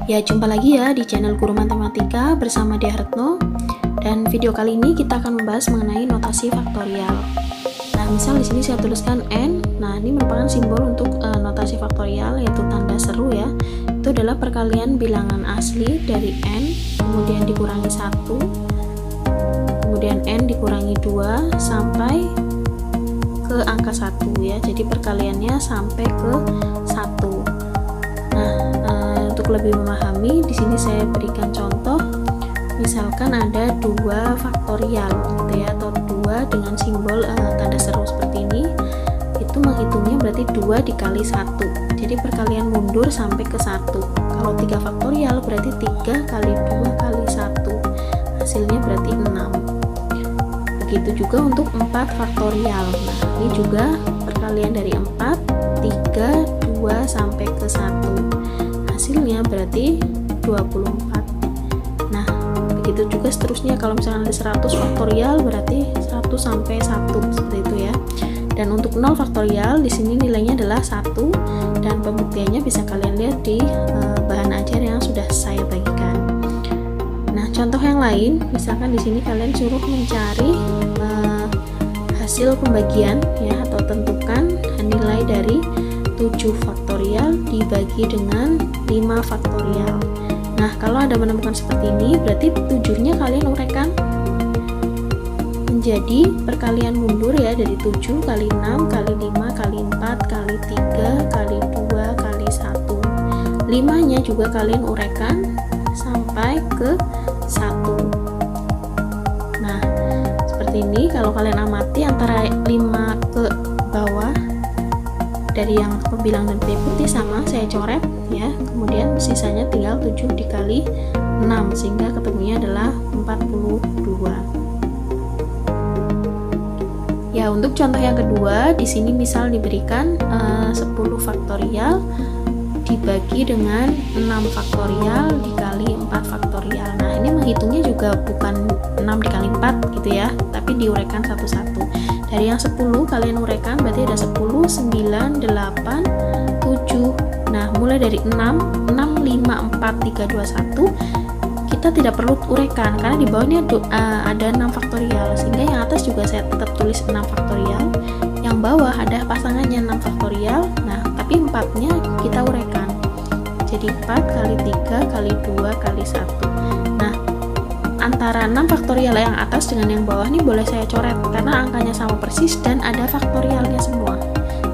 Ya, jumpa lagi ya di channel Guru Matematika bersama Dea Retno. Dan video kali ini kita akan membahas mengenai notasi faktorial. Nah, misal di sini saya tuliskan n. Nah, ini merupakan simbol untuk notasi faktorial, yaitu tanda seru ya. Itu adalah perkalian bilangan asli dari n, kemudian dikurangi 1, kemudian n dikurangi 2 sampai ke angka 1 ya. Jadi perkaliannya sampai ke 1. Nah, untuk lebih memahami, di sini saya berikan contoh. Misalkan ada 2 faktorial gitu ya, atau 2 dengan simbol tanda seru seperti ini. Itu menghitungnya berarti 2 dikali 1. Jadi perkalian mundur sampai ke 1. Kalau 3 faktorial berarti 3 kali 2 kali 1. Hasilnya berarti 6. Begitu juga untuk 4 faktorial. Nah, ini juga perkalian dari 4, 3, 2 sampai ke 1. Hasilnya berarti 24. Nah, begitu juga seterusnya. Kalau misalnya ada 100 faktorial berarti 100 sampai 1 seperti itu ya. Dan untuk 0 faktorial di sini nilainya adalah 1, dan pembuktiannya bisa kalian lihat di bahan ajar yang sudah saya bagikan. Nah, contoh yang lain, misalkan di sini kalian suruh mencari hasil pembagian ya, atau tentukan nilai dari 7 faktorial dibagi dengan 5 faktorial. Nah, kalau Anda menemukan seperti ini, berarti 7-nya kalian uraikan menjadi perkalian mundur ya, dari 7 kali 6 kali 5 kali 4 kali 3 kali 2 kali 1. 5-nya juga kalian uraikan sampai ke 1. Nah, seperti ini. Kalau kalian amati antara 5 ke bawah dari yang pembilang dan putih sama, saya coret ya. Kemudian sisanya tinggal 7 dikali 6 sehingga ketemunya adalah 42. Ya, untuk contoh yang kedua, di sini misal diberikan 10 faktorial dibagi dengan 6 faktorial dikali 4 faktorial. Nah, ini menghitungnya juga bukan 6 dikali 4 gitu ya, tapi diuraikan satu-satu. Dari yang 10 kalian uraikan berarti ada 10, 9, 8, 7. Nah, mulai dari 6, 5, 4, 3, 2, 1. Kita tidak perlu uraikan karena di bawahnya ada 6 faktorial, sehingga yang atas juga saya tetap tulis 6 faktorial. Yang bawah ada pasangannya 6 faktorial. Nah, tapi 4-nya kita uraikan. Jadi 4 kali 3 kali 2 kali 1. Nah, antara 6 faktorial yang atas dengan yang bawah ini boleh saya coret karena angkanya sama persis dan ada faktorialnya semua.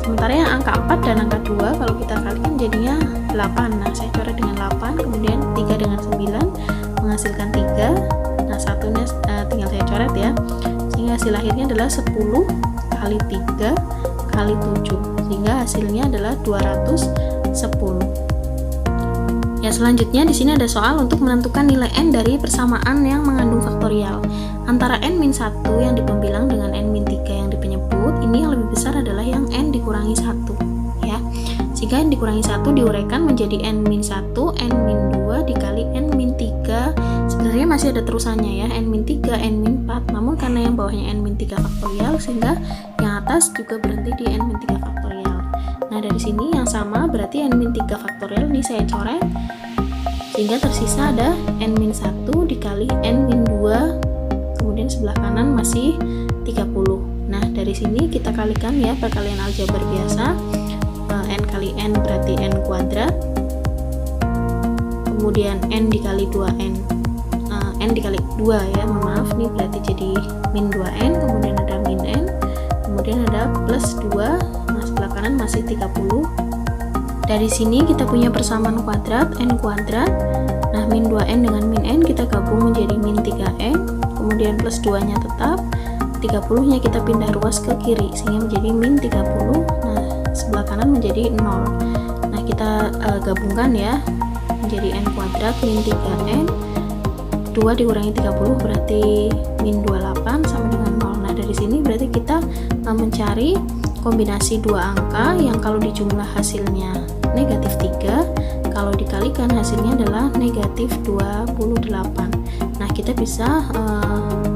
Sementara yang angka 4 dan angka 2 kalau kita kalikan jadinya 8. Nah, saya coret dengan 8, kemudian 3 dengan 9 menghasilkan 3. Nah, satunya tinggal saya coret ya. Sehingga hasil akhirnya adalah 10 kali 3 kali 7. Sehingga hasilnya adalah 210. Ya, selanjutnya di sini ada soal untuk menentukan nilai n dari persamaan yang mengandung faktorial. Antara n-1 yang di pembilang dengan n-3 yang di penyebut, ini yang lebih besar adalah yang n dikurangi 1 ya. Jika n dikurangi 1 diuraikan menjadi n-1, n-2 dikali n-3. Sebenarnya masih ada terusannya ya, n-3, n-4. Namun karena yang bawahnya n-3 faktorial sehingga yang atas juga berhenti di n-3 faktorial. Nah, dari sini yang sama berarti n-3 faktorial ini saya coret sehingga tersisa ada n-1 dikali n-2, kemudian sebelah kanan masih 30. Nah, dari sini kita kalikan ya, perkalian aljabar biasa. N kali n berarti n kuadrat, kemudian n dikali 2n, n dikali 2 ya, maaf nih berarti jadi min 2n, kemudian ada min n, kemudian ada plus 2. Nah, sebelah kanan masih 30. Dari sini kita punya persamaan kuadrat, n kuadrat. Nah, min 2n dengan min n kita gabung menjadi min 3n, kemudian plus 2 nya tetap, 30 nya kita pindah ruas ke kiri sehingga menjadi min 30. Nah, sebelah kanan menjadi 0. Nah, kita gabungkan ya, menjadi n kuadrat min 3n, 2 dikurangi 30 berarti min 28 sama dengan 0. Nah, dari sini berarti kita mencari kombinasi dua angka yang kalau dijumlah hasilnya negatif 3, kalau dikalikan hasilnya adalah negatif 28. Nah, kita bisa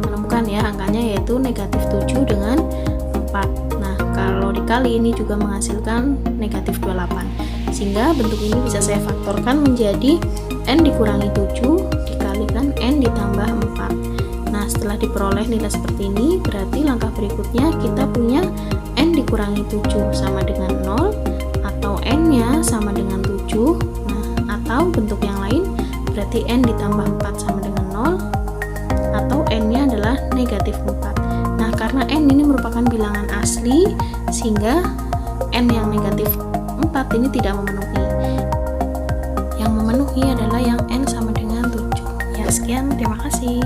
menemukan ya angkanya, yaitu negatif 7 dengan 4. Nah, kalau dikali ini juga menghasilkan negatif 28, sehingga bentuk ini bisa saya faktorkan menjadi N dikurangi 7 dikalikan N ditambah 4. Nah, setelah diperoleh nilai seperti ini, berarti langkah berikutnya kita punya N dikurangi 7 sama dengan 0, atau N-nya sama dengan 7. Nah, atau bentuk yang lain, berarti N ditambah 4 sama dengan 0, atau N-nya adalah negatif 4. Nah, karena N ini merupakan bilangan asli, sehingga N yang negatif 4 ini tidak memenuhi. Yang memenuhi adalah yang N sama dengan 7. Ya, sekian, terima kasih.